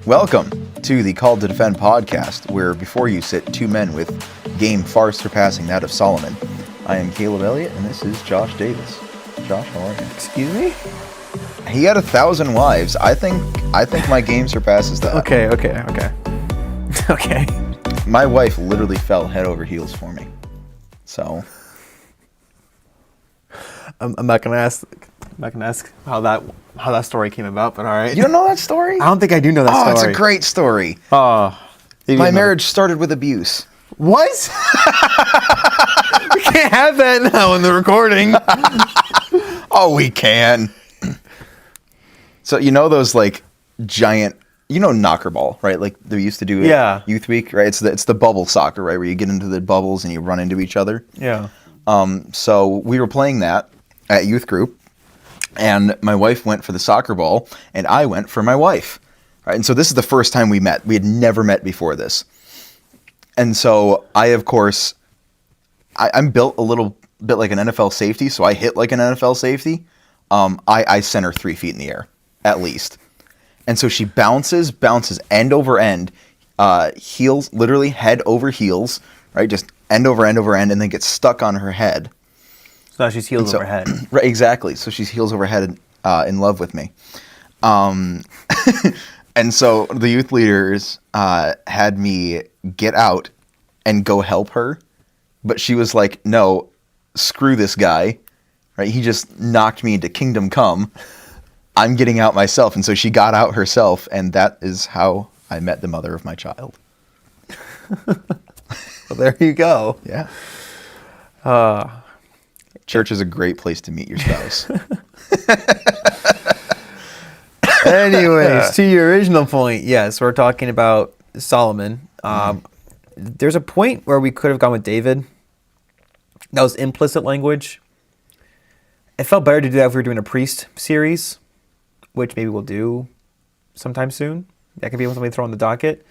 Welcome to the Called to Defend podcast, where before you sit two men with game far surpassing that of Solomon. I am Caleb Elliott, and this is Josh Davis. Josh, how are you? Excuse me? He had 1,000 wives. I think my game surpasses that. Okay. My wife literally fell head over heels for me. So I'm not gonna ask how that story came about, but all right. you don't know that story? I don't think I do know that story. Oh, it's a great story. Oh, My marriage started with abuse. What? We can't have that now in the recording. Oh, we can. So you know those like giant, knocker ball, right? Like they used to do at Youth Week, right? It's the bubble soccer, right? Where you get into the bubbles and you run into each other. Yeah. So we were playing that at youth group, and my wife went for the soccer ball, and I went for my wife. Right? And so this is the first time we met. We had never met before this. And so I, of course, I'm built a little bit like an NFL safety, so I hit like an NFL safety. I sent her 3 feet in the air, at least. And so she bounces end over end, heels, literally head over heels, right? Just end over end, and then gets stuck on her head. So now she's heels over head. Right, exactly. So she's heels over head in love with me. And so the youth leaders had me get out and go help her. But she was like, no, screw this guy. Right? He just knocked me into kingdom come. I'm getting out myself. And so she got out herself, and that is how I met the mother of my child. Well, there you go. Yeah. Church is a great place to meet your spouse. Anyways, to your original point, yes, we're talking about Solomon. There's a point where we could have gone with David. That was implicit language. It felt better to do that if we were doing a priest series, which maybe we'll do sometime soon. That could be something to throw on the docket.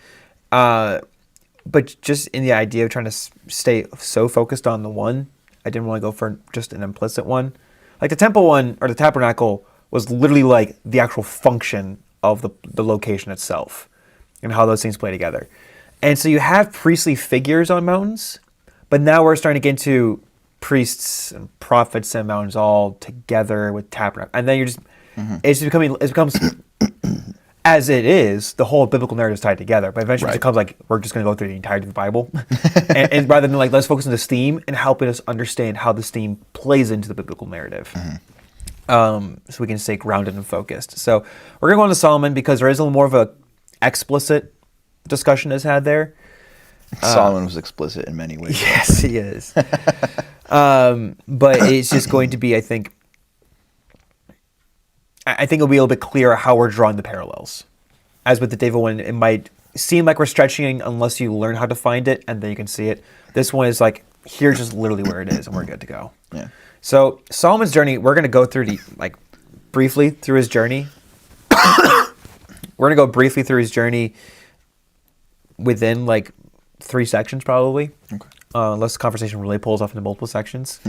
But just in the idea of trying to stay so focused on the one, I didn't want to go for just an implicit one. Like the temple one, or the tabernacle, was literally like the actual function of the location itself and how those things play together. And so you have priestly figures on mountains, but now we're starting to get into priests and prophets and mountains all together with tabernacle. And then you're just, it becomes, as it is, the whole biblical narrative is tied together. But eventually it becomes like, we're just going to go through the entirety of the Bible. and rather than like, let's focus on this theme and helping us understand how this theme plays into the biblical narrative. So we can stay grounded and focused. So we're going to go on to Solomon because there is a little more of a explicit discussion is had there. Solomon was explicit in many ways. Yes, he is. But it's just going to be, I think it'll be a little bit clearer how we're drawing the parallels. As with the David one, it might seem like we're stretching unless you learn how to find it, and then you can see it. This one is like, here's just literally where it is, and we're good to go. Yeah. So Solomon's journey, we're going to go through briefly through his journey. We're going to go briefly through his journey within like 3 sections probably. Okay. Unless the conversation really pulls off into multiple sections.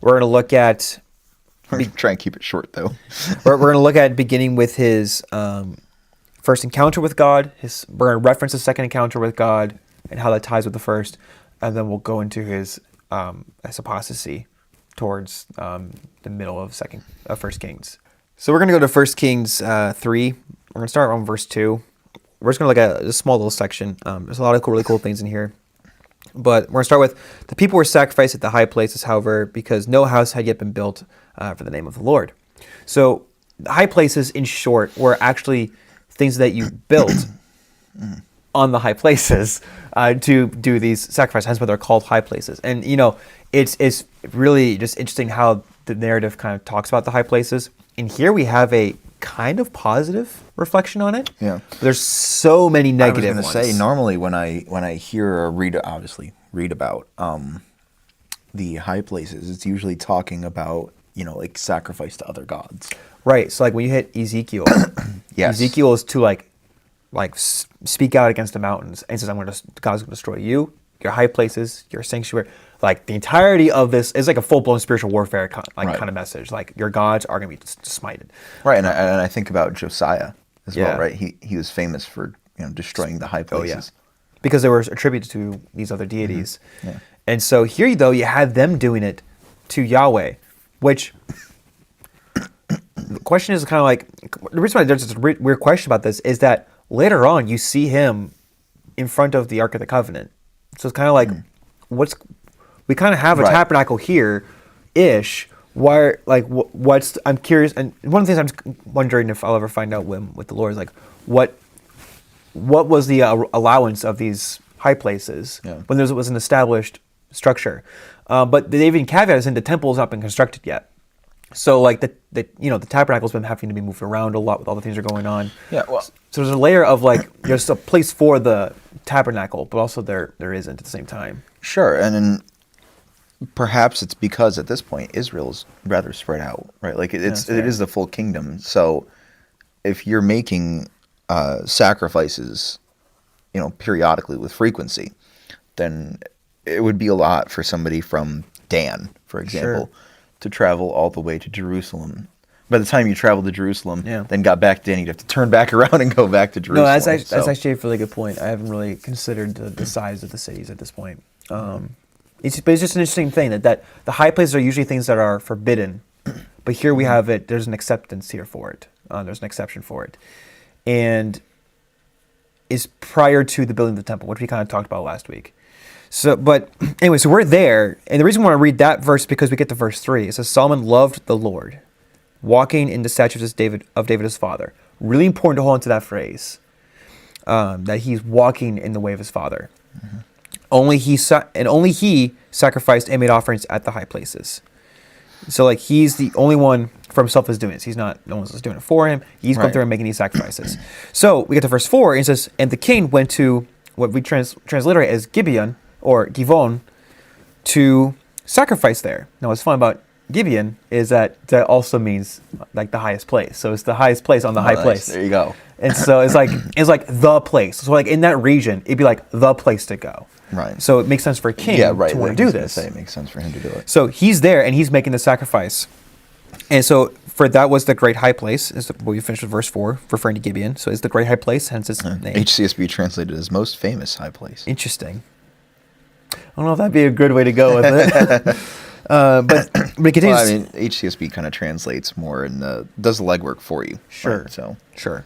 We're going to look at... We're going to try and keep it short though. we're going to look at beginning with his first encounter with God. We're going to reference his second encounter with God and how that ties with the first. And then we'll go into his apostasy towards the middle of First Kings. So we're going to go to 1 Kings 3. We're going to start on verse 2. We're just going to look at a small little section. There's a lot of really cool things in here. But we're going to start with, the people were sacrificed at the high places, however, because no house had yet been built for the name of the Lord. So the high places, in short, were actually things that you built on the high places to do these sacrifices. Hence why they're called high places. And, it's really just interesting how the narrative kind of talks about the high places. And here we have a kind of positive reflection on it. Yeah. There's so many negative ones. I was going to say, normally when I hear or read about the high places, it's usually talking about, like sacrifice to other gods. Right. So like when you hit Ezekiel, yes. Ezekiel is to like speak out against the mountains and says, God's going to destroy you, your high places, your sanctuary. Like the entirety of this is like a full-blown spiritual warfare kind of message. Like your gods are going to be smited. Right, and I think about Josiah as well. Right, he was famous for destroying the high Oh, yeah. places. Because they were attributed to these other deities. Yeah. And so here, though, you had them doing it to Yahweh, which the question is kind of like, the reason why there's a weird question about this is that later on you see him in front of the Ark of the Covenant. So it's kind of like, we kind of have a tabernacle here-ish, where, like, I'm curious, and one of the things I'm just wondering if I'll ever find out with the Lord is, like, what was the allowance of these high places when there was an established structure? But they even caveat is in the temple has not been constructed yet. So like the tabernacle's been having to be moved around a lot with all the things that are going on. Yeah. Well, so there's a layer of like there's a place for the tabernacle, but also there isn't at the same time. sure. And then perhaps it's because at this point Israel is rather spread out, right? Like it is the full kingdom. So if you're making sacrifices, periodically with frequency, then it would be a lot for somebody from Dan, for example, to travel all the way to Jerusalem. By the time you travel to Jerusalem, then got back to Dan, you'd have to turn back around and go back to Jerusalem. No, that's actually a really good point. I haven't really considered the size of the cities at this point. It's just an interesting thing that the high places are usually things that are forbidden, but here we have it. There's an acceptance here for it. There's an exception for it, and is prior to the building of the temple, which we kind of talked about last week. So, but anyway, so we're there, and the reason we want to read that verse is because we get to verse 3. It says, Solomon loved the Lord, walking in the statutes of David his father. Really important to hold on to that phrase, that he's walking in the way of his father. Mm-hmm. Only he sacrificed and made offerings at the high places. So, like, he's the only one for himself is doing this. No one else is doing it for him. He's going through and making these sacrifices. So we get to verse 4, and it says, and the king went to what we transliterate as Gibeon, or Givon, to sacrifice there. Now, what's fun about Gibeon is that also means, like, the highest place. So it's the highest place on the high place. There you go. And so it's like the place. So, like, in that region, it'd be like the place to go. Right. So it makes sense for a king to want to do this. It makes sense for him to do it. So he's there, and he's making the sacrifice. And so for that was the great high place, is what we finished with verse 4, referring to Gibeon. So it's the great high place, hence its name. HCSB translated as most famous high place. Interesting. I don't know if that'd be a good way to go with it. But it continues. Well, I mean, HCSB kind of translates more and does the legwork for you. Sure. Right? So sure.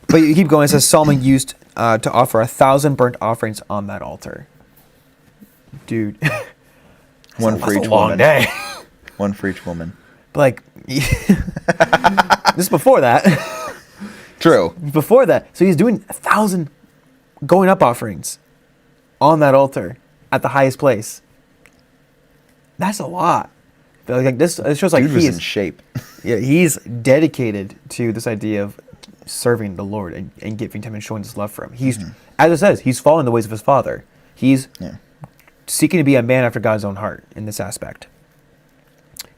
But you keep going. It says Solomon used to offer 1,000 burnt offerings on that altar. Dude. One for each long woman. Day. One for each woman. But, like, this is before that. True. Before that. So he's doing 1,000 going up offerings on that altar at the highest place. That's a lot. But, like, this it shows like Dude was in shape. Yeah, he's dedicated to this idea of serving the Lord and giving him and showing his love for him. He's, as it says, he's following the ways of his father. He's seeking to be a man after God's own heart in this aspect.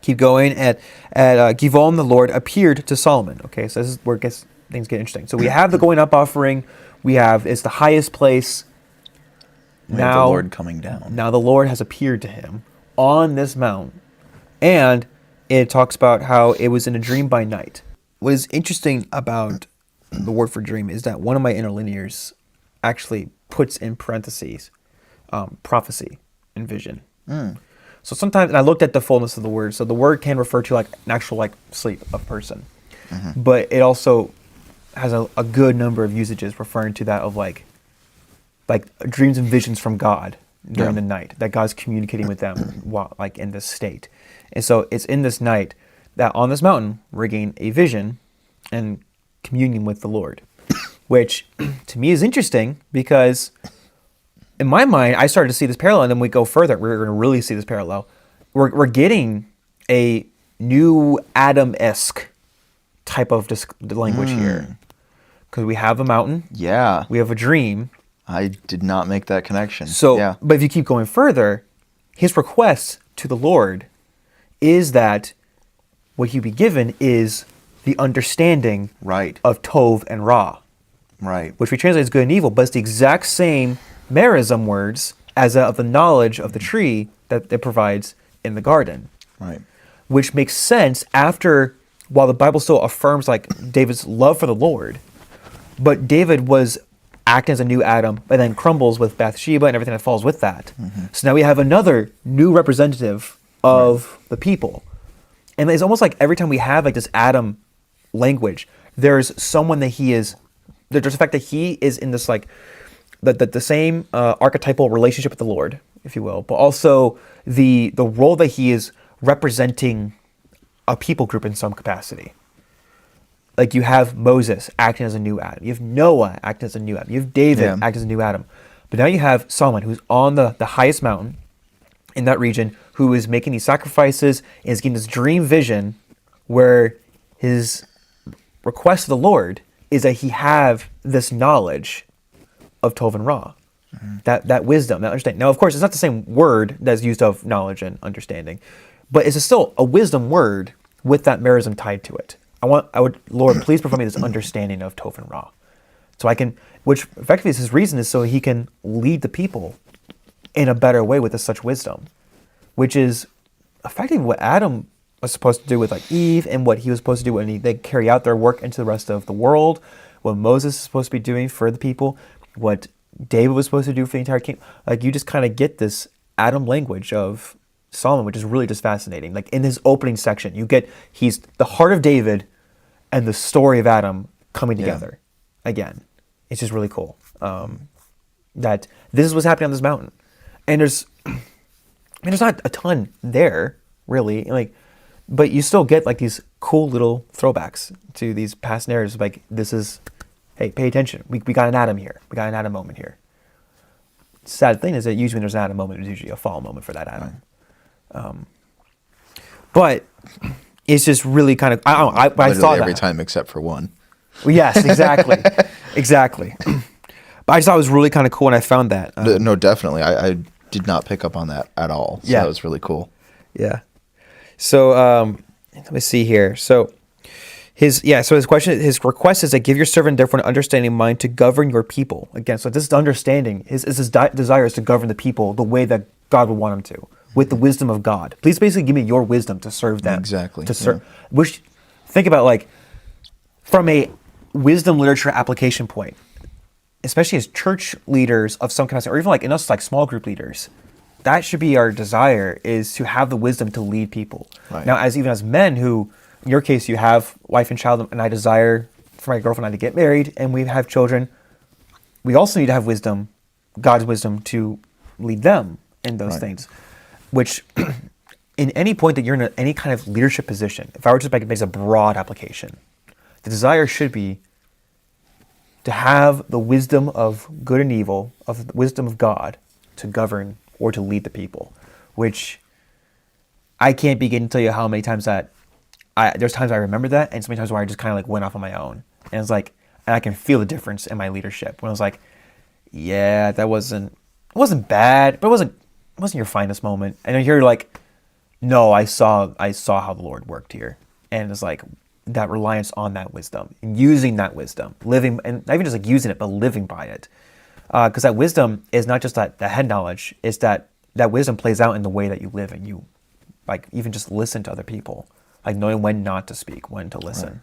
Keep going. At Givon, the Lord appeared to Solomon. Okay, so this is where things get interesting. So we have the going up offering. It's the highest place. Now the Lord coming down. Now the Lord has appeared to him on this mount. And it talks about how it was in a dream by night. What is interesting about the word for dream is that one of my interlinears actually puts in parentheses prophecy and vision. So sometimes, and I looked at the fullness of the word, so the word can refer to like an actual like sleep of person, but it also has a good number of usages referring to that of like dreams and visions from God during the night, that God's communicating with them while like in this state. And so it's in this night that on this mountain we're getting a vision and communion with the Lord, which to me is interesting because in my mind, I started to see this parallel, and then we go further. We're going to really see this parallel. We're getting a new Adam-esque type of language here. Because we have a mountain. Yeah. We have a dream. I did not make that connection. So, but if you keep going further, his request to the Lord is that what he be given is the understanding of Tov and Ra. Right. Which we translate as good and evil, but it's the exact same merism words as of the knowledge of the tree that it provides in the garden. Right. Which makes sense while the Bible still affirms like David's love for the Lord, But David was acting as a new Adam, and then crumbles with Bathsheba and everything that falls with that. So now we have another new representative of the people. And it's almost like every time we have like this Adam language, there's someone that he is, there's the fact that he is in this like, the same archetypal relationship with the Lord, if you will, but also the role that he is representing a people group in some capacity. Like you have Moses acting as a new Adam. You have Noah acting as a new Adam. You have David acting as a new Adam. But now you have Solomon, who's on the highest mountain in that region, who is making these sacrifices and is getting this dream vision where his request to the Lord is that he have this knowledge of Tov and Ra. That wisdom, that understanding. Now, of course, it's not the same word that's used of knowledge and understanding, but it's still a wisdom word with that merism tied to it. Lord, please provide me this understanding of Tov and Ra. So I can, which effectively is his reason is so he can lead the people in a better way with such wisdom, which is effectively what Adam was supposed to do with like Eve and what he was supposed to do when they carry out their work into the rest of the world, what Moses is supposed to be doing for the people, what David was supposed to do for the entire kingdom. Like you just kind of get this Adam language of Solomon, which is really just fascinating. Like in his opening section, you get, he's the heart of David and the story of Adam coming together again. It's just really cool that this is what's happening on this mountain. And there's not a ton there really, like, but you still get like these cool little throwbacks to these past narratives. Like this is, hey, pay attention. We got an Adam here. We got an Adam moment here. Sad thing is that usually when there's an Adam moment, there's usually a fall moment for that Adam. But it's just really kind of, I don't know, I saw that every time except for one. Well, yes, exactly. Exactly. But I just thought it was really kind of cool when I found that. No, definitely. I did not pick up on that at all. So that was really cool. Yeah. So let me see here. So his request is that give your servant therefore an understanding mind to govern your people. Again, so this is understanding. His desire is to govern the people the way that God would want him to, with the wisdom of God. Please basically give me your wisdom to serve them. Exactly. To serve. Which, think about like, from a wisdom literature application point, especially as church leaders of some capacity, or even like in us like small group leaders, that should be our desire, is to have the wisdom to lead people. Right. Now, even as men who, in your case, you have wife and child, and I desire for my girlfriend and I to get married, and we have children, we also need to have wisdom, God's wisdom, to lead them in those things. Which, in any point that you're in any kind of leadership position, if I were to make a broad application, the desire should be to have the wisdom of good and evil, of the wisdom of God, to govern or to lead the people, which I can't begin to tell you how many times that there's times I remember that, and so many times where I just kind of like went off on my own, and it's like, and I can feel the difference in my leadership when I was like, yeah, it wasn't bad, but it wasn't your finest moment, and then you're like, no, I saw how the Lord worked here, and it's like that reliance on that wisdom and using that wisdom, living, and not even just like using it, but living by it. Because that wisdom is not just that head knowledge, it's that wisdom plays out in the way that you live, and you like even just listen to other people, like knowing when not to speak, when to listen.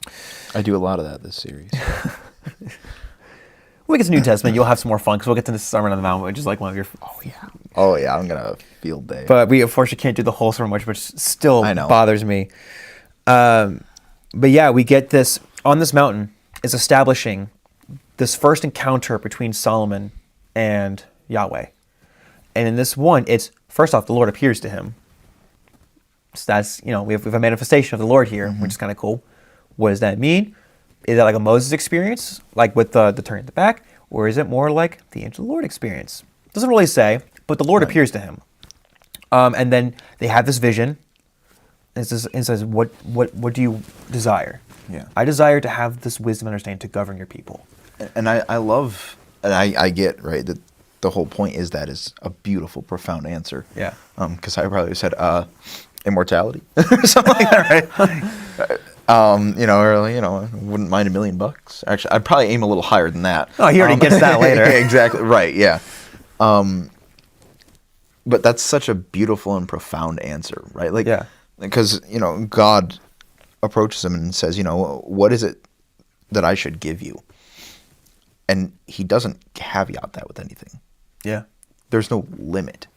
Right. I do a lot of that this series. When we get to New Testament, you'll have some more fun because we'll get to the Sermon on the Mount, which is like one of your. Oh yeah, I'm gonna field day. But we unfortunately can't do the whole sermon, which still bothers me. But yeah, we get this on this mountain is establishing this first encounter between Solomon and Yahweh. And in this one, it's first off, the Lord appears to him. So that's, we have a manifestation of the Lord here, which is kind of cool. What does that mean? Is that like a Moses experience, like with the turn at the back? Or is it more like the angel of the Lord experience? Doesn't really say, but the Lord appears to him. And then they have this vision. And it says, what do you desire? Yeah. I desire to have this wisdom and understanding to govern your people. And I love, and I get, right, that the whole point is that is a beautiful, profound answer. Yeah. Because I probably said immortality or something like that, right? I wouldn't mind $1 million. Actually, I'd probably aim a little higher than that. Oh, he already gets that later. Exactly, right, yeah. But that's such a beautiful and profound answer, right? Like, because, God approaches him and says, what is it that I should give you. And he doesn't caveat that with anything. Yeah. There's no limit.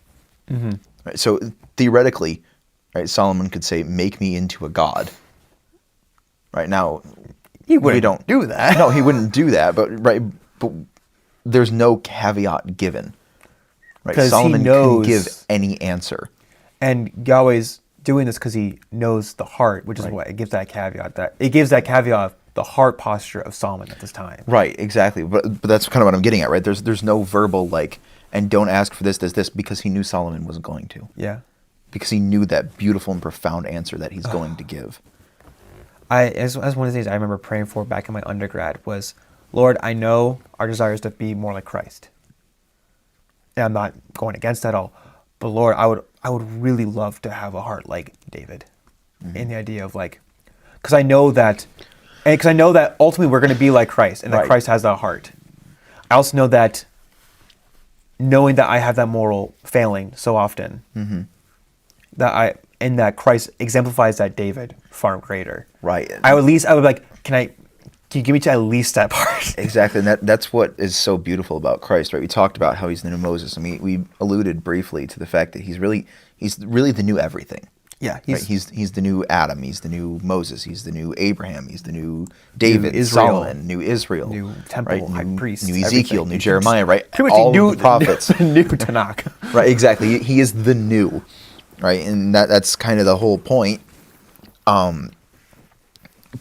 Right? So theoretically, right, Solomon could say, make me into a god. Right now, He wouldn't we don't do that. No, he wouldn't do that. But there's no caveat given. Right? 'Cause he Solomon knows- can give any answer. And Yahweh's doing this because he knows the heart, which is what it gives that caveat. That it gives that caveat the heart posture of Solomon at this time. Right, exactly. But that's kind of what I'm getting at, right? There's no verbal like, and don't ask for this, because he knew Solomon wasn't going to. Yeah. Because he knew that beautiful and profound answer that he's going to give. As one of the things I remember praying for back in my undergrad was, Lord, I know our desire is to be more like Christ. And I'm not going against that at all. But Lord, I would really love to have a heart like David. In the idea of like, because I know that ultimately we're going to be like Christ, and that Right. Christ has that heart. I also know that knowing that I have that moral failing so often, that Christ exemplifies that David far greater. Right. I would be like, can you give me to at least that part? Exactly, and that's what is so beautiful about Christ, right? We talked about how he's the new Moses, and we alluded briefly to the fact that he's really the new everything. Yeah, He's the new Adam, he's the new Moses, he's the new Abraham, he's the new David, New Israel. Solomon, new Israel, New temple, right? high new, priest, new Ezekiel, everything. new Jeremiah, right? Pretty much All of the prophets, new Tanakh. right? Exactly, he is the new, right? And that's kind of the whole point.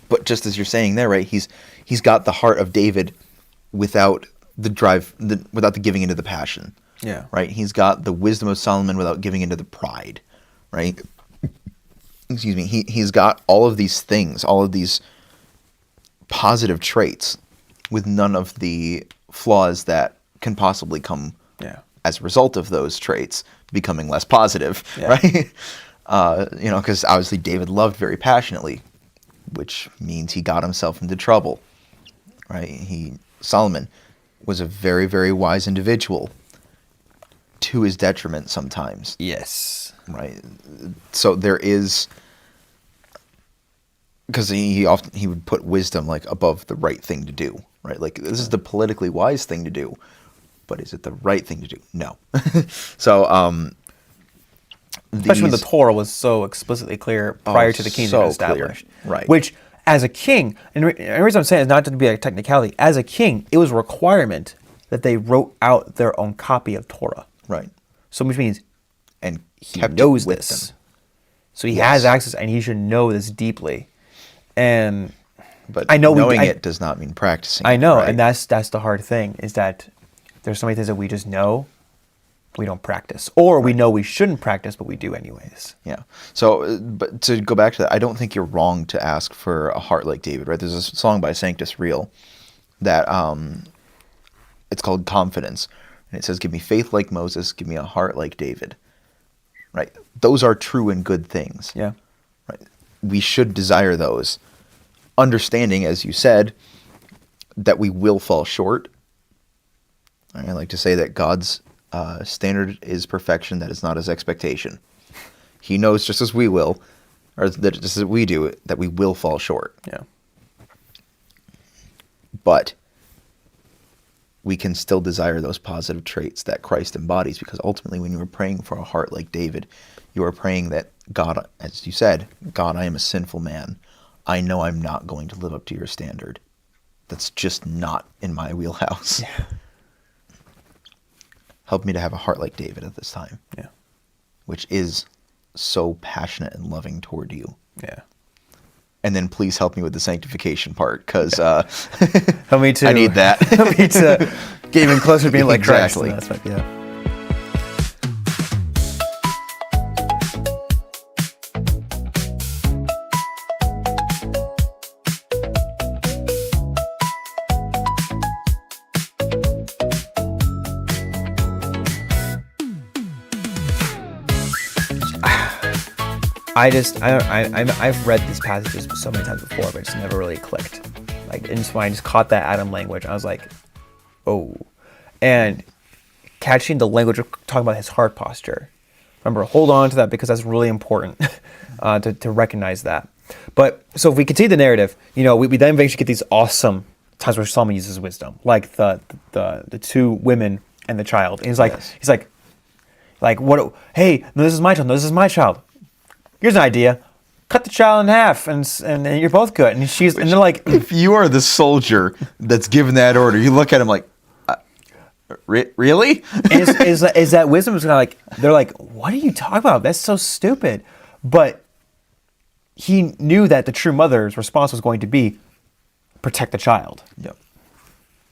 But just as you're saying there, right? He's got the heart of David without the drive, without the giving into the passion. Yeah. Right? He's got the wisdom of Solomon without giving into the pride. Right? Excuse me. He's got all of these things, all of these positive traits with none of the flaws that can possibly come as a result of those traits becoming less positive. Yeah. Right? Because obviously David loved very passionately, which means he got himself into trouble. Right? Solomon was a very, very wise individual, to his detriment sometimes. Yes. Right. So there is, because he would put wisdom like above the right thing to do. Right. Like, this is the politically wise thing to do, but is it the right thing to do? No. So Especially when the Torah was so explicitly clear prior to the kingdom so being established. clear. Right. Which, as a king, and the reason I'm saying is not to be a technicality, as a king, it was a requirement that they wrote out their own copy of Torah. Right. So which means And he kept knows it with this. them. So he has access, and he should know this deeply. And But I know knowing it does not mean practicing. I know, right? and that's the hard thing, is that there's so many things that we just know, we don't practice. Or we know we shouldn't practice, but we do anyways. Yeah. So, but to go back to that, I don't think you're wrong to ask for a heart like David, right? There's a song by Sanctus Real that it's called Confidence. And it says, give me faith like Moses, give me a heart like David. Right? Those are true and good things. Yeah. Right? We should desire those. Understanding, as you said, that we will fall short. I like to say that God's standard is perfection, that is not his expectation. He knows just as we will, or that just as we do, that we will fall short. Yeah. But we can still desire those positive traits that Christ embodies, because ultimately when you are praying for a heart like David, you are praying that, God, as you said, God, I am a sinful man. I know I'm not going to live up to your standard. That's just not in my wheelhouse. Yeah. Help me to have a heart like David at this time. Yeah. Which is so passionate and loving toward you. Yeah. And then please help me with the sanctification part, because Help me to I need that. Help me to get even closer to being like Exactly. Christ. That's right. Yeah. I've read these passages so many times before, but it's never really clicked. Like, and just when I just caught that Adam language, I was like, oh. And catching the language of talking about his heart posture. Remember, hold on to that, because that's really important to recognize that. But so if we continue the narrative, we then eventually get these awesome times where Solomon uses wisdom, like the two women and the child. And he's like, what? Hey, no, this is my child. No, this is my child. Here's an idea. Cut the child in half, and you're both good. And they're like, if you are the soldier that's given that order, you look at him like, really? is that wisdom? Is kind of like, they're like, what are you talking about? That's so stupid. But he knew that the true mother's response was going to be protect the child. Yep.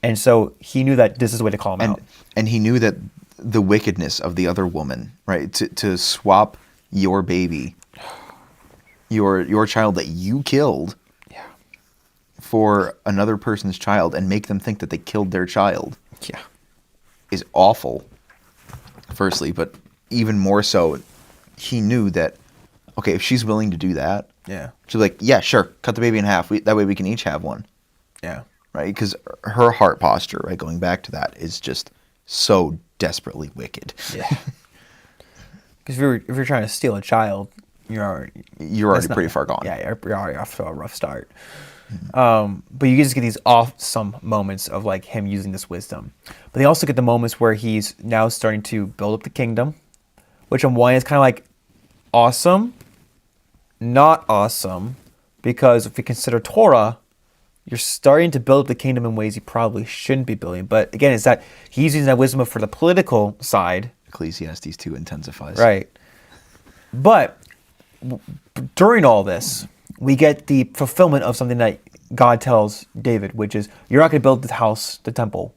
And so he knew that this is the way to call him out. And he knew that the wickedness of the other woman, right? To swap your baby, your child that you killed, for another person's child and make them think that they killed their child, is awful. Firstly, but even more so, he knew that, okay, if she's willing to do that, she's like, yeah, sure, cut the baby in half. That way we can each have one. Yeah. Right? Because her heart posture, right, going back to that, is just so desperately wicked. Yeah. Because if you're trying to steal a child, you're already pretty far gone. Yeah, you're already off to a rough start. But you just get these awesome moments of like him using this wisdom. But they also get the moments where he's now starting to build up the kingdom, which on one is kind of like awesome, not awesome, because if you consider Torah, you're starting to build up the kingdom in ways you probably shouldn't be building. But again, it's that he's using that wisdom for the political side. Ecclesiastes 2 intensifies. Right. But during all this, we get the fulfillment of something that God tells David, which is, you're not going to build the house, the temple.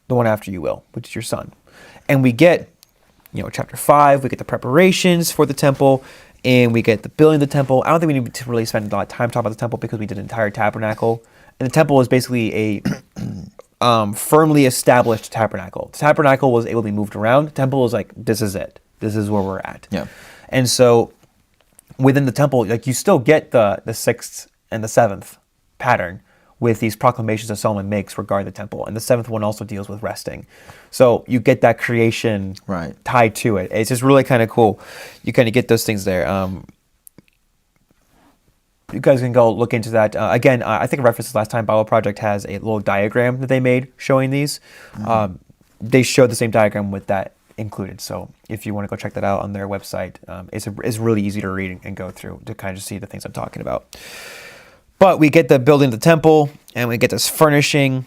The one after you will, which is your son. And we get, chapter 5, we get the preparations for the temple, and we get the building of the temple. I don't think we need to really spend a lot of time talking about the temple because we did an entire tabernacle. And the temple is basically a firmly established tabernacle. The tabernacle was able to be moved around. The temple was like, this is it. This is where we're at. Yeah. And so within the temple, like you still get the 6th and the 7th pattern with these proclamations that Solomon makes regarding the temple. And the 7th one also deals with resting. So you get that creation tied to it. It's just really kind of cool. You kind of get those things there. You guys can go look into that. Again, I think I referenced this last time. Bible Project has a little diagram that they made showing these. They showed the same diagram with that included. So if you want to go check that out on their website, it's really easy to read and go through to kind of see the things I'm talking about. But we get the building of the temple, and we get this furnishing.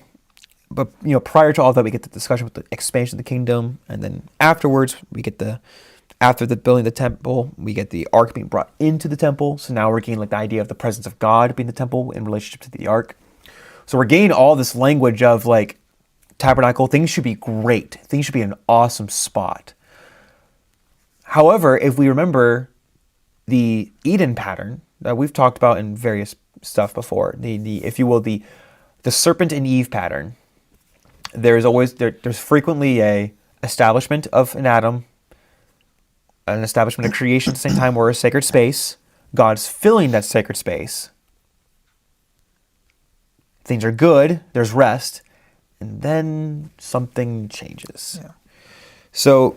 But prior to all that, we get the discussion with the expansion of the kingdom, and then afterwards, we get after the building of the temple, we get the ark being brought into the temple. So now we're getting like the idea of the presence of God being the temple in relationship to the ark. So we're getting all this language of like tabernacle. Things should be great. Things should be in an awesome spot. However, if we remember the Eden pattern that we've talked about in various stuff before, the if you will, the serpent and Eve pattern, there's frequently a establishment of an Adam, an establishment of creation at the same time, or a sacred space. God's filling that sacred space. Things are good, there's rest, and then something changes. Yeah. So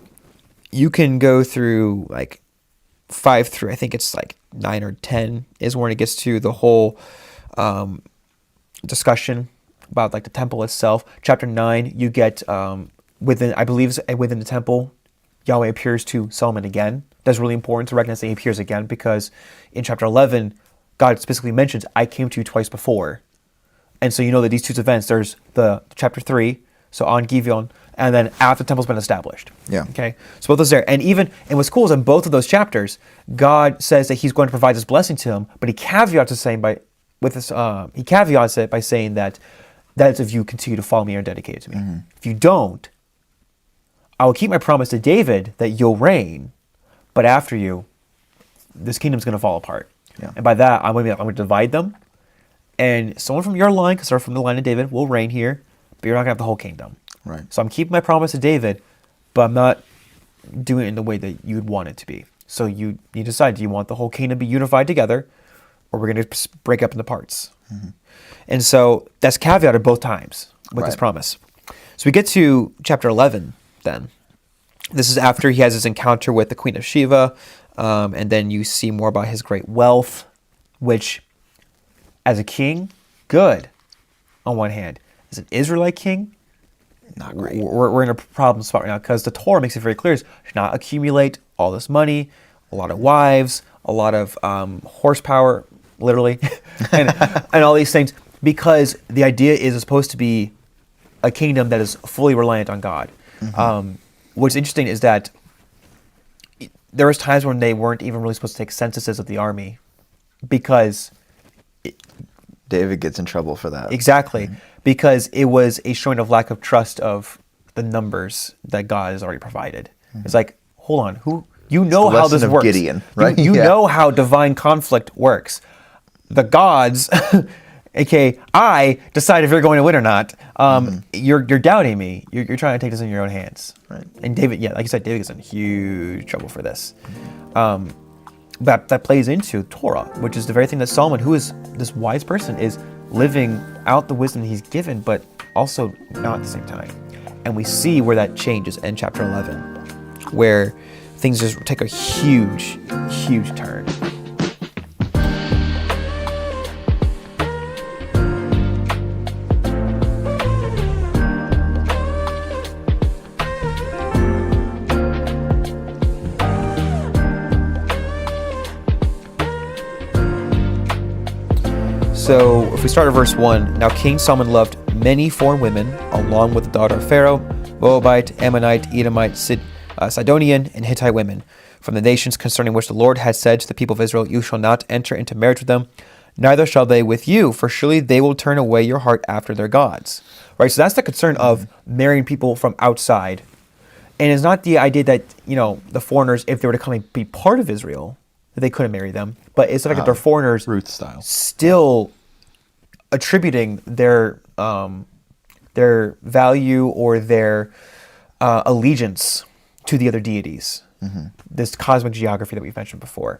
you can go through like 5 through, I think it's like 9 or 10 is when it gets to the whole discussion about like the temple itself. Chapter 9, you get within the temple, Yahweh appears to Solomon again. That's really important to recognize that he appears again, because in chapter 11, God specifically mentions, I came to you twice before. And so you know that these two events, there's the chapter 3, so on Gibeon, and then after the temple's been established. Yeah. Okay. So both those there. And what's cool is in both of those chapters, God says that he's going to provide this blessing to him, but he caveats it by saying that is if you continue to follow me and are dedicated to me. Mm-hmm. If you don't, I will keep my promise to David that you'll reign, but after you, this kingdom's going to fall apart. Yeah. And by that, I'm going to divide them, and someone from your line, because they're from the line of David, will reign here, but you're not going to have the whole kingdom. Right. So I'm keeping my promise to David, but I'm not doing it in the way that you'd want it to be. So you decide, do you want the whole kingdom to be unified together, or we're going to break up into parts? Mm-hmm. And so that's caveated both times with this promise. So we get to chapter 11 then. This is after he has his encounter with the Queen of Sheba, and then you see more about his great wealth, which, as a king, good on one hand. As an Israelite king, Not great. we're in a problem spot right now because the Torah makes it very clear: should not accumulate all this money, a lot of wives, a lot of horsepower, literally, and all these things, because the idea is it's supposed to be a kingdom that is fully reliant on God. What's interesting is that there was times when they weren't even really supposed to take censuses of the army because David gets in trouble for that. exactly because it was a showing of lack of trust of the numbers that God has already provided. It's like, hold on, you know the how this lesson of works. Gideon, right? You Yeah. know how divine conflict works. The gods, aka I, decide if you're going to win or not. You're doubting me. You're trying to take this in your own hands. Right. And David, like you said, David gets in huge trouble for this. That plays into Torah, which is the very thing that Solomon, who is this wise person, is living out the wisdom he's given, but also not at the same time. And we see where that changes in chapter 11, where things just take a huge, huge turn. So if we start at verse 1, now King Solomon loved many foreign women, along with the daughter of Pharaoh, Moabite, Ammonite, Edomite, Sidonian, and Hittite women, from the nations concerning which the Lord had said to the people of Israel, you shall not enter into marriage with them, neither shall they with you, for surely they will turn away your heart after their gods. Right, so that's the concern of marrying people from outside. And it's not the idea that, the foreigners, if they were to come and be part of Israel, that they couldn't marry them, but it's the fact that they're foreigners Ruth style. still attributing their value or their allegiance to the other deities. This cosmic geography that we've mentioned before.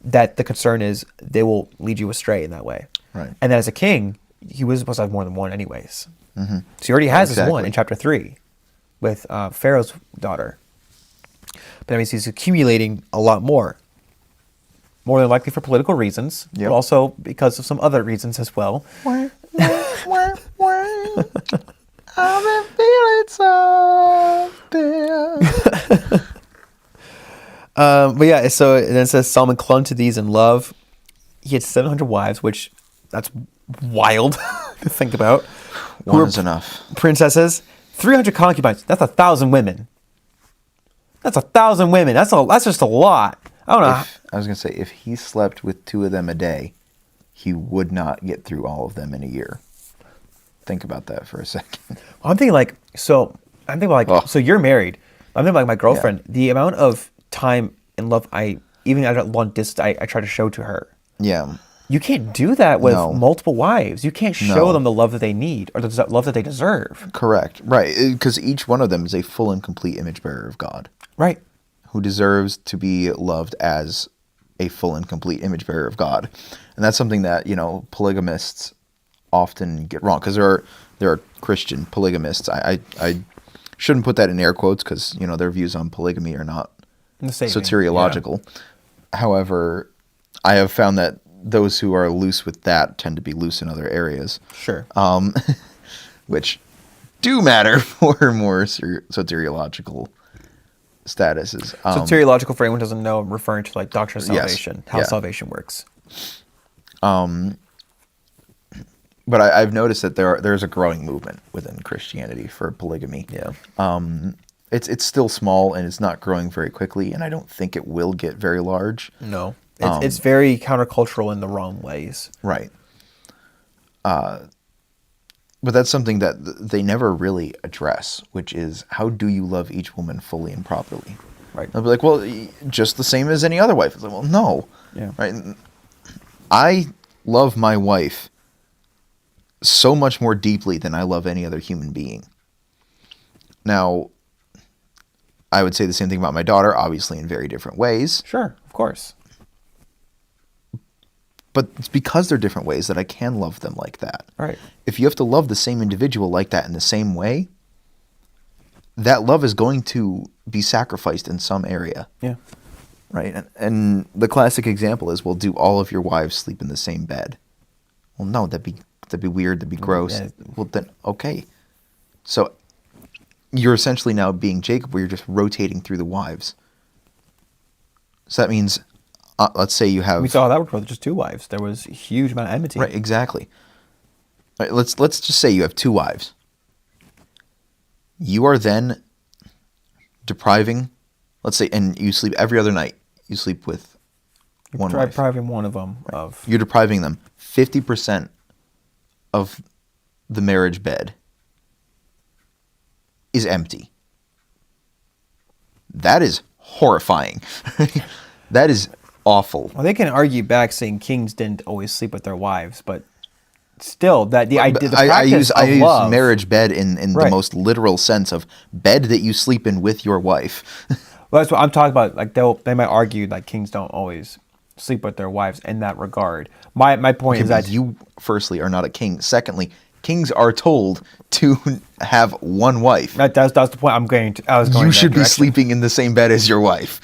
That the concern is they will lead you astray in that way. Right. And then as a king, he was supposed to have more than one anyways. So he already has this one in chapter 3 with Pharaoh's daughter. But that means he's accumulating a lot more. More than likely for political reasons, Yep. but also because of some other reasons as well. I've been feeling something. But yeah, so then it says Solomon clung to these in love. He had 700 wives, which that's wild to think about. One is enough. Princesses, 300 concubines. That's 1,000 women. That's 1,000 women. That's just a lot. I don't know. I was going to say, if he slept with 2 of them a day, he would not get through all of them in a year. Think about that for a second. I'm thinking so you're married. I'm thinking like my girlfriend, the amount of time and love even at a long distance, I try to show to her. Yeah. You can't do that with No. multiple wives. You can't show No. them the love that they need or the love that they deserve. Correct. Right. Because each one of them is a full and complete image bearer of God, Right. who deserves to be loved as a full and complete image bearer of God. And that's something that, polygamists often get wrong, because there are Christian polygamists. I shouldn't put that in air quotes because, their views on polygamy are not soteriological. Yeah. However, I have found that those who are loose with that tend to be loose in other areas. Sure. Which do matter for more soteriological statuses. Soteriological, for anyone who doesn't know, I'm referring to like doctrine of Yes. salvation, how salvation works. But I've noticed that there's a growing movement within Christianity for polygamy. Yeah. It's still small and it's not growing very quickly, and I don't think it will get very large. No. It's very countercultural in the wrong ways. Right. But that's something that they never really address, which is, how do you love each woman fully and properly? Right. They'll be like, well, just the same as any other wife. It's like, well, no. Yeah. Right. I love my wife so much more deeply than I love any other human being. Now, I would say the same thing about my daughter, obviously in very different ways. Sure, of course. But it's because they're different ways that I can love them like that. Right. If you have to love the same individual like that in the same way, that love is going to be sacrificed in some area. Yeah. right? And the classic example is, well, do all of your wives sleep in the same bed? Well, no, that'd be weird. That'd be gross. Yeah. Well, then okay. So you're essentially now being Jacob, where you're just rotating through the wives. So that means, let's say you have. We saw how that worked with just 2 wives. There was a huge amount of enmity. Right, exactly. Right, let's just say you have 2 wives. You are then depriving, let's say, and you sleep every other night. You sleep with one wife. Depriving one of them of. You're depriving them 50% of the marriage bed is empty. That is horrifying. That is awful. Well, they can argue back saying kings didn't always sleep with their wives, but still, that the idea, the practice I of use love, marriage bed in the Right. most literal sense of bed that you sleep in with your wife. Well, that's what I'm talking about. Like they might argue like kings don't always sleep with their wives in that regard. My point is that you, firstly, are not a king. Secondly, kings are told to have one wife. that's the point I'm going to. I was going. You in that should be direction. sleeping in the same bed as your wife.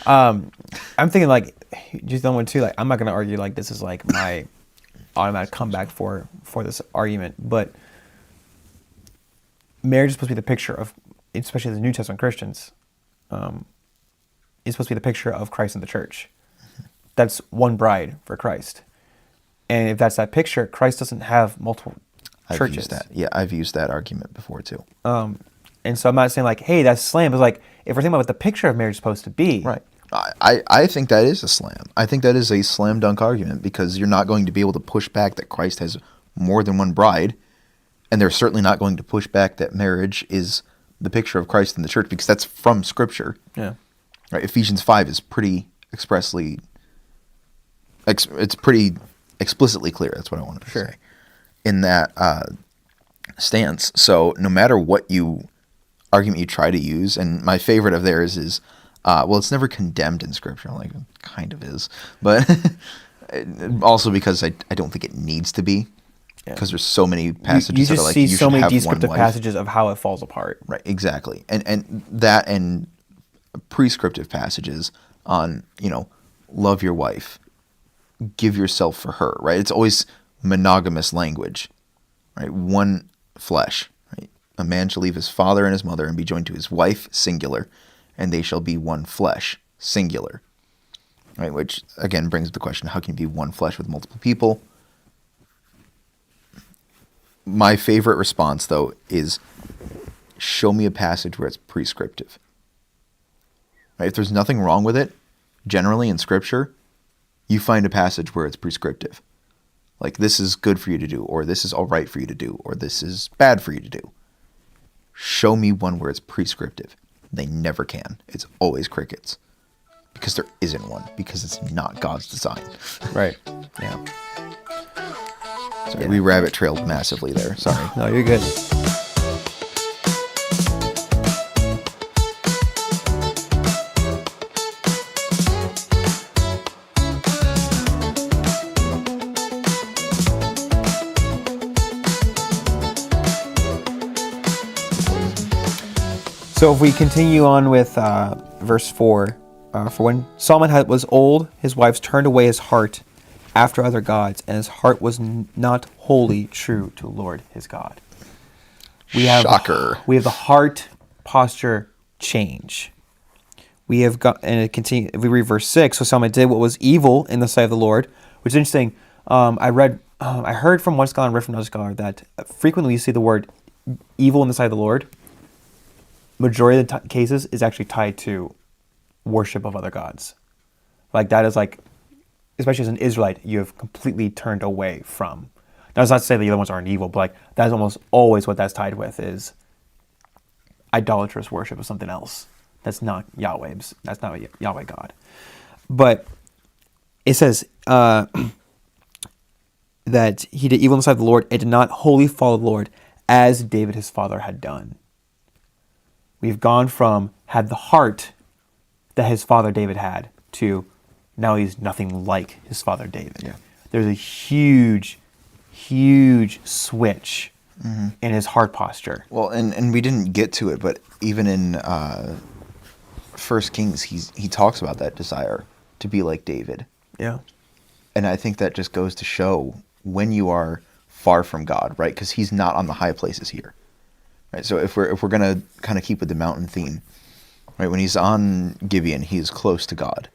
I'm thinking like just the one too. Like I'm not going to argue like this is like my automatic comeback for this argument, but marriage is supposed to be the picture of, especially the New Testament Christians, is supposed to be the picture of Christ and the church. That's one bride for Christ, and if that's that picture, Christ doesn't have multiple churches. I've used that. Yeah, I've used that argument before too. And so I'm not saying like, hey, that's slam. It's like if we're thinking about what the picture of marriage is supposed to be, Right. I think that is a slam. I think that is a slam dunk argument, because you're not going to be able to push back that Christ has more than one bride, and they're certainly not going to push back that marriage is the picture of Christ in the church, because that's from Scripture. Yeah. Right? Ephesians 5 is pretty expressly, it's pretty explicitly clear. That's what I wanted to say in that stance. So no matter what argument you try to use, and my favorite of theirs is, well, it's never condemned in Scripture. Like, it kind of is, but also because I don't think it needs to be, because there's so many passages You that are just like, see you so should many have one descriptive wife. passages of how it falls apart. Right, exactly, and that and prescriptive passages on, love your wife, give yourself for her. Right, it's always monogamous language. Right, one flesh. Right, a man shall leave his father and his mother and be joined to his wife, singular, and they shall be one flesh, singular. Right, which again brings up the question: how can you be one flesh with multiple people? My favorite response, though, is show me a passage where it's prescriptive. Right? If there's nothing wrong with it, generally in Scripture, you find a passage where it's prescriptive. Like, this is good for you to do, or this is all right for you to do, or this is bad for you to do. Show me one where it's prescriptive. They never can. It's always crickets. Because there isn't one. Because it's not God's design. Right. Yeah. Sorry, we rabbit trailed massively there. Sorry. No, you're good. So if we continue on with verse 4, for when Solomon was old, his wives turned away his heart after other gods, and his heart was not wholly true to Lord his God. Shocker. We have the heart posture change. We have got, and it continues. If we read verse 6, so Solomon did what was evil in the sight of the Lord, which is interesting. I heard from one scholar and read from another scholar that frequently you see the word evil in the sight of the Lord. Majority of the cases is actually tied to worship of other gods. Like that is like, especially as an Israelite, you have completely turned away from. Now, that's not to say the other ones aren't evil, but like that's almost always what that's tied with is idolatrous worship of something else. That's not Yahweh's. That's not Yahweh God. But it says that he did evil in the sight of the Lord and did not wholly follow the Lord as David his father had done. We've gone from had the heart that his father David had to now he's nothing like his father David. Yeah. There's a huge, huge switch in his heart posture. Well, and we didn't get to it, but even in First Kings, he talks about that desire to be like David. Yeah. And I think that just goes to show when you are far from God, right? Because he's not on the high places here, right? So if we're gonna kind of keep with the mountain theme, right? When he's on Gibeon, he is close to God,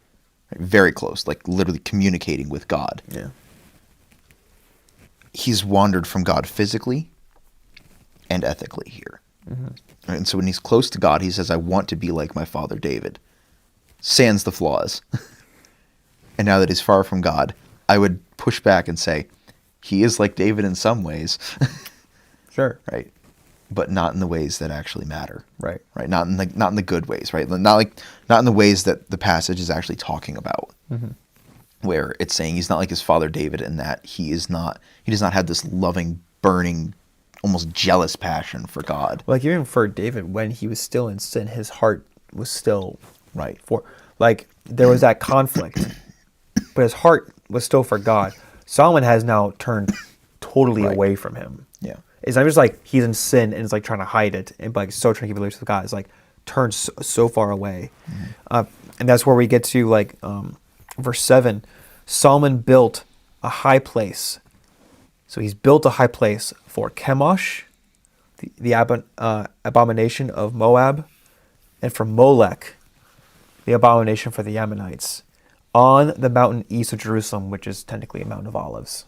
right? Very close, like literally communicating with God. Yeah. He's wandered from God physically and ethically here. Mm-hmm. Right? And so when he's close to God, he says, I want to be like my father David. Sans the flaws. And now that he's far from God, I would push back and say, he is like David in some ways. Sure. Right? But not in the ways that actually matter. Right. Right? Not in the good ways, right? Not in the ways that the passage is actually talking about. Mm-hmm. Where it's saying he's not like his father David in that he does not have this loving, burning, almost jealous passion for God. Like even for David, when he was still in sin, his heart was still Right. for, like, there was that conflict, but his heart was still for God. Solomon has now turned totally Right. away from him. Yeah. It's not just like he's in sin and is like trying to hide it and like so trying to keep a relationship with God. It's like turned so far away. Mm-hmm. And that's where we get to like verse 7. Solomon built a high place. So he's built a high place for Chemosh, the abomination of Moab, and for Molech, the abomination for the Ammonites, on the mountain east of Jerusalem, which is technically a Mount of Olives.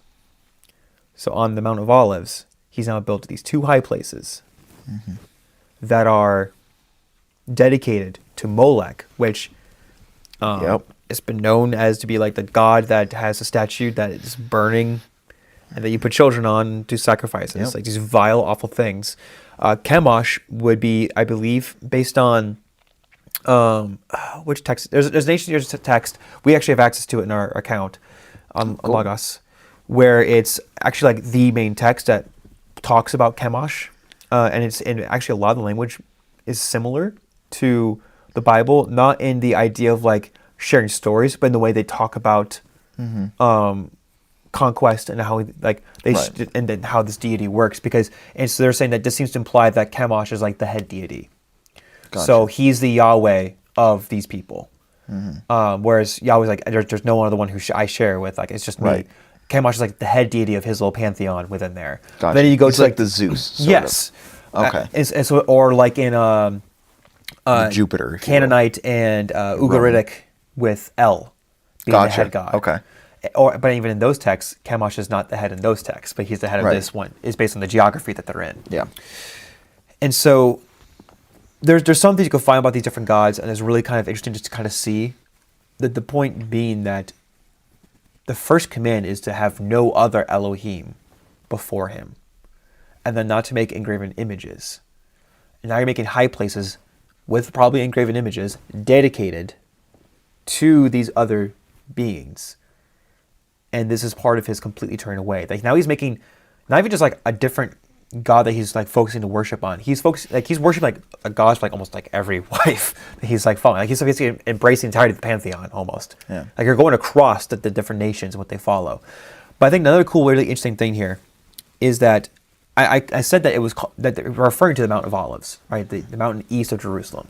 So on the Mount of Olives, he's now built these two high places mm-hmm. that are dedicated to Molech, which it's been known as to be like the god that has a statue that is burning and that you put children on to sacrifices, like these vile, awful things. Chemosh would be, I believe, based on which text? There's an ancient Near text. We actually have access to it in our account on Logos, where it's actually like the main text that talks about Chemosh, and actually a lot of the language is similar to the Bible, not in the idea of like sharing stories, but in the way they talk about conquest and how and then how this deity works. And so they're saying that this seems to imply that Chemosh is like the head deity. Gotcha. So he's the Yahweh of these people. Mm-hmm. Whereas Yahweh's like, there's no other one who I share with. Like, it's just me. Chemosh is like the head deity of his little pantheon within there. Gotcha. Then you go it's to like the Zeus. Yes. Okay. And so, or like in Jupiter, Canaanite and Ugaritic with El being the head god. Okay. But even in those texts, Chemosh is not the head in those texts, but he's the head of this one. It's based on the geography that they're in. Yeah. And so there's some things you can find about these different gods, and it's really kind of interesting just to kind of see the point being that the first command is to have no other Elohim before him, and then not to make engraven images. And now you're making high places with probably engraven images dedicated to these other beings. And this is part of his completely turning away. Like now he's making not even just like a different god that he's like focusing to worship on. He's worshiping like a god for like almost like every wife that he's like following. Like he's basically embracing the entirety of the pantheon almost. Yeah. Like you're going across the different nations and what they follow. But I think another cool, really interesting thing here is that I said that it was that we're referring to the Mount of Olives, right? The mountain east of Jerusalem,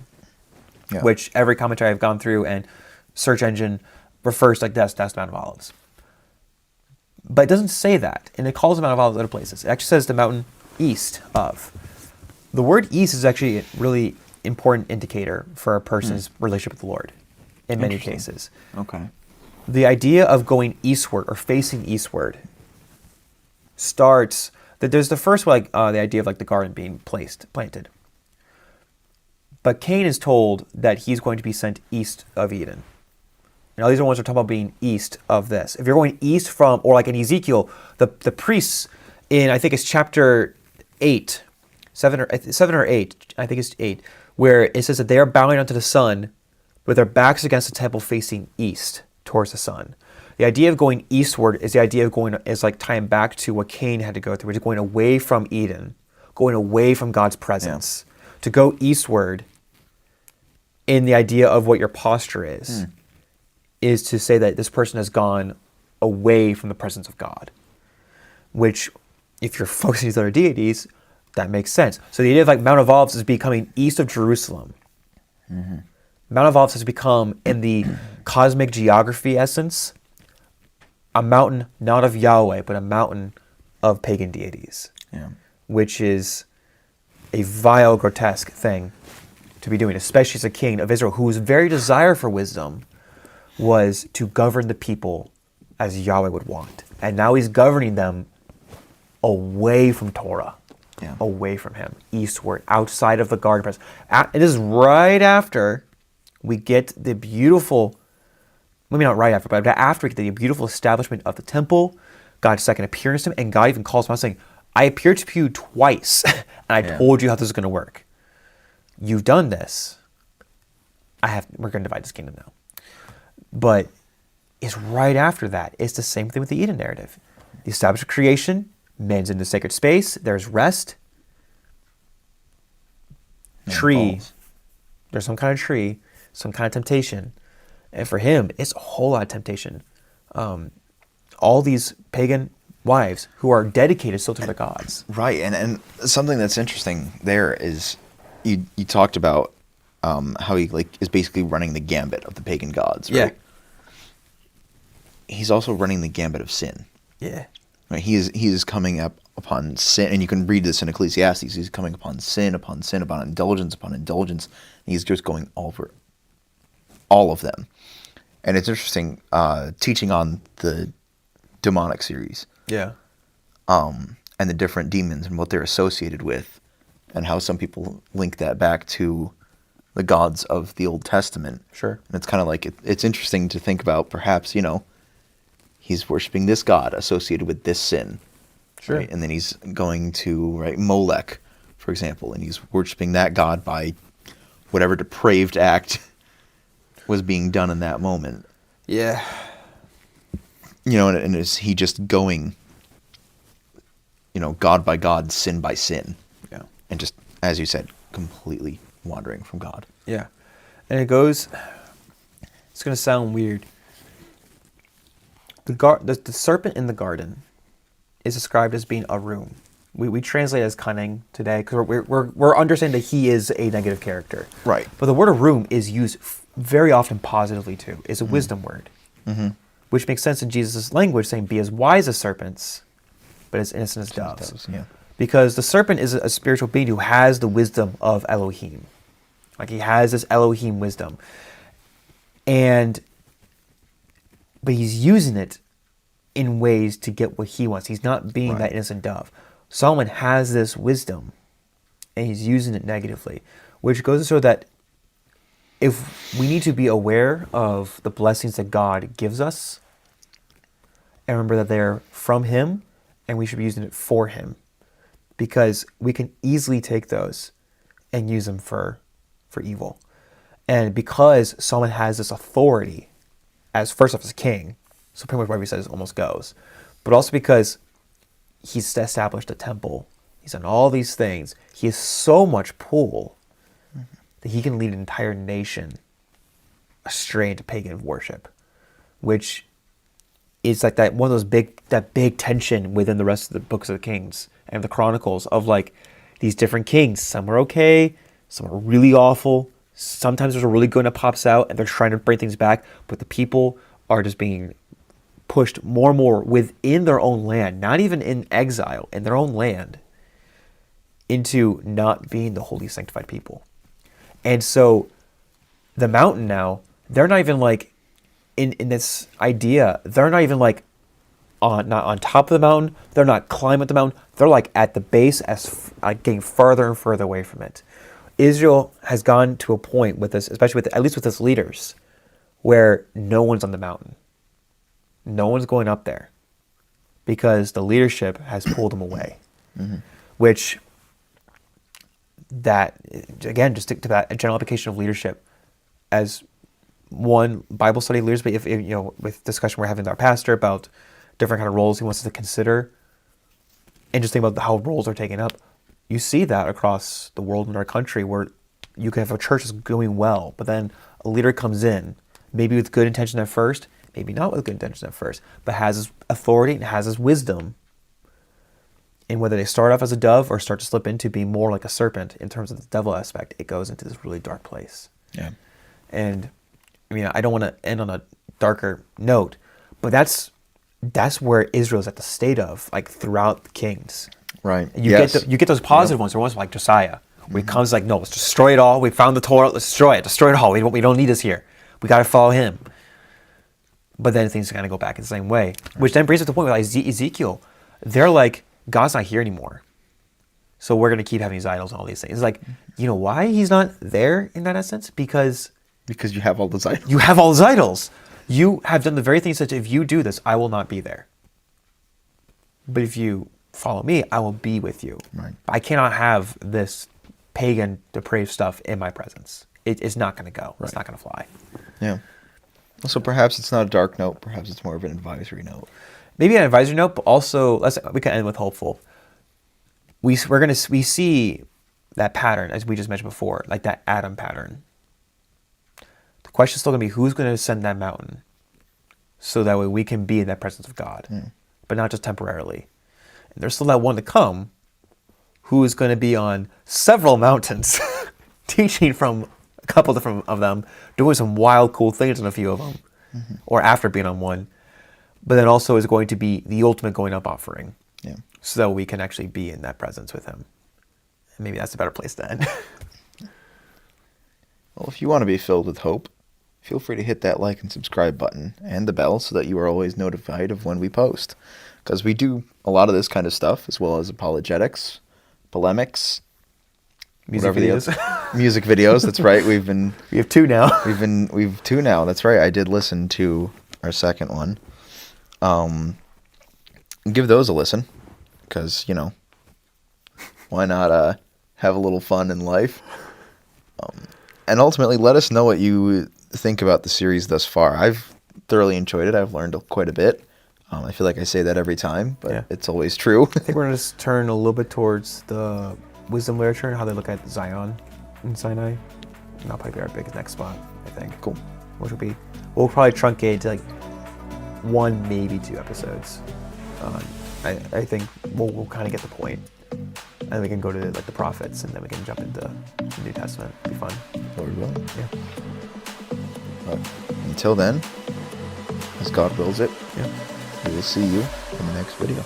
which every commentary I've gone through and search engine refers to like that's the Mount of Olives. But it doesn't say that, and it calls the Mount of Olives other places. It actually says the mountain east of. The word east is actually a really important indicator for a person's relationship with the Lord in many cases. Okay. The idea of going eastward or facing eastward starts that there's the first the idea of like the garden being planted. But Cain is told that he's going to be sent east of Eden. And all these are ones we're talking about being east of this. If you're going east from, or like in Ezekiel, the priests in, I think it's chapter 8, 7 or 8, I think it's 8, where it says that they are bowing unto the sun with their backs against the temple facing east towards the sun. The idea of going eastward is the idea of is like tying back to what Cain had to go through, which is going away from Eden, going away from God's presence. Yeah. To go eastward in the idea of what your posture is to say that this person has gone away from the presence of God, which if you're focusing on these other deities, that makes sense. So the idea of like Mount of Olives is becoming east of Jerusalem, Mount of Olives has become, in the cosmic geography essence, a mountain not of Yahweh, but a mountain of pagan deities, Yeah. which is a vile, grotesque thing to be doing, especially as a king of Israel, whose very desire for wisdom was to govern the people as Yahweh would want. And now he's governing them away from Torah, Yeah. away from him, eastward, outside of the garden presence. It is right after we get the beautiful, maybe not right after, but after we get the beautiful establishment of the temple, God's second appearance to him, and God even calls him out saying, I appeared to you twice, and I told you how this is going to work. You've done this. We're going to divide this kingdom now. But it's right after that. It's the same thing with the Eden narrative. The establishment of creation, man's in the sacred space, there's rest. Tree. There's some kind of tree, some kind of temptation. And for him, it's a whole lot of temptation. All these pagan wives who are dedicated still to the gods. Right, and something that's interesting there is you talked about how he is basically running the gambit of the pagan gods, right? Yeah. He's also running the gambit of sin. Yeah. Right? He is coming up upon sin, and you can read this in Ecclesiastes. He's coming upon sin, upon indulgence, upon indulgence. And he's just going over all of them. And it's interesting teaching on the demonic series. Yeah. And the different demons and what they're associated with, and how some people link that back to the gods of the Old Testament. Sure. And it's kind of like, it's interesting to think about, perhaps, he's worshiping this god associated with this sin. Sure. Right? And then he's going to, Molech, for example, and he's worshiping that god by whatever depraved act was being done in that moment. Yeah. And is he just going, God by God, sin by sin. Yeah. And just, as you said, completely wandering from God. Yeah. And it goes, it's going to sound weird. The serpent in the garden is described as being a room. We translate it as cunning today because we're understanding that he is a negative character. Right. But the word of room is used very often positively too. It's a wisdom word. Mm-hmm. Which makes sense in Jesus' language, saying, be as wise as serpents, but as innocent as doves. Yeah. Because the serpent is a spiritual being who has the wisdom of Elohim. Like he has this Elohim wisdom. But he's using it in ways to get what he wants. He's not being that innocent dove. Solomon has this wisdom, and he's using it negatively, which goes to show that if we need to be aware of the blessings that God gives us, and remember that they're from him, and we should be using it for him, because we can easily take those and use them for evil. And because Solomon has this authority, as first off as king, so pretty much where we said it almost goes, but also because he's established a temple, he's done all these things, he has so much pull that he can lead an entire nation astray into pagan worship, which is like that one of those big tension within the rest of the books of the Kings and the Chronicles of these different kings. Some are okay, some are really awful. Sometimes there's a really good one that pops out and they're trying to bring things back, but the people are just being pushed more and more within their own land, not even in exile, in their own land, into not being the holy sanctified people. And so the mountain now, they're not even in this idea, they're not even not on top of the mountain, they're not climbing the mountain, they're at the base, as getting further and further away from it. Israel has gone to a point with this, especially at least with its leaders, where no one's on the mountain. No one's going up there because the leadership has pulled them away. Mm-hmm. Which, that, again, just stick to that general application of leadership as one Bible study leaders, but if with discussion we're having with our pastor about different kind of roles he wants us to consider, and just think about how roles are taken up. You see that across the world in our country, where you can have a church that's going well, but then a leader comes in, maybe with good intention at first, maybe not with good intention at first, but has his authority and has his wisdom. And whether they start off as a dove or start to slip into being more like a serpent in terms of the devil aspect, it goes into this really dark place. Yeah. And I mean, I don't want to end on a darker note, but that's where Israel's at the state of, like, throughout the kings. Right. You Yes. get you get those positive ones. There ones like Josiah, where he comes like, no, let's destroy it all. We found the Torah, let's destroy it all. We don't need us here. We got to follow him. But then things kind of go back in the same way, which then brings us to the point with Ezekiel. They're like, God's not here anymore, so we're gonna keep having these idols and all these things. It's like, you know why he's not there in that essence? Because you have all those idols. you have all those idols. You have done the very things that if you do this, I will not be there. But if you follow me, I will be with you. Right. I cannot have this pagan, depraved stuff in my presence. It's not going to go. It's not going to fly. Yeah. So perhaps it's not a dark note. Perhaps it's more of an advisory note. Maybe an advisory note, but also we can end with hopeful. We see that pattern, as we just mentioned before, like that Adam pattern. The question is still going to be, who's going to ascend that mountain so that way we can be in that presence of God, but not just temporarily. And there's still that one to come who is going to be on several mountains teaching from a couple different of them, doing some wild, cool things on a few of them, or after being on one. But then also is going to be the ultimate going up offering, so that we can actually be in that presence with him. And maybe that's a better place to end. Well, if you want to be filled with hope, feel free to hit that like and subscribe button and the bell so that you are always notified of when we post. Because we do a lot of this kind of stuff, as well as apologetics, polemics, Music videos. Music videos. That's right. We have two now. We've two now. That's right. I did listen to our second one. Give those a listen, because why not have a little fun in life? And ultimately, let us know what you think about the series thus far. I've thoroughly enjoyed it. I've learned quite a bit. I feel like I say that every time, but it's always true. I think we're going to turn a little bit towards the wisdom literature and how they look at Zion and Sinai. And that'll probably be our biggest next spot, I think. Cool. Which will be, we'll probably truncate to like 1, maybe 2 episodes. I think we'll kind of get the point. And then we can go to like the prophets, and then we can jump into the New Testament. It'll be fun. Lord willing. Yeah. But until then, as God wills it, we will see you in the next video.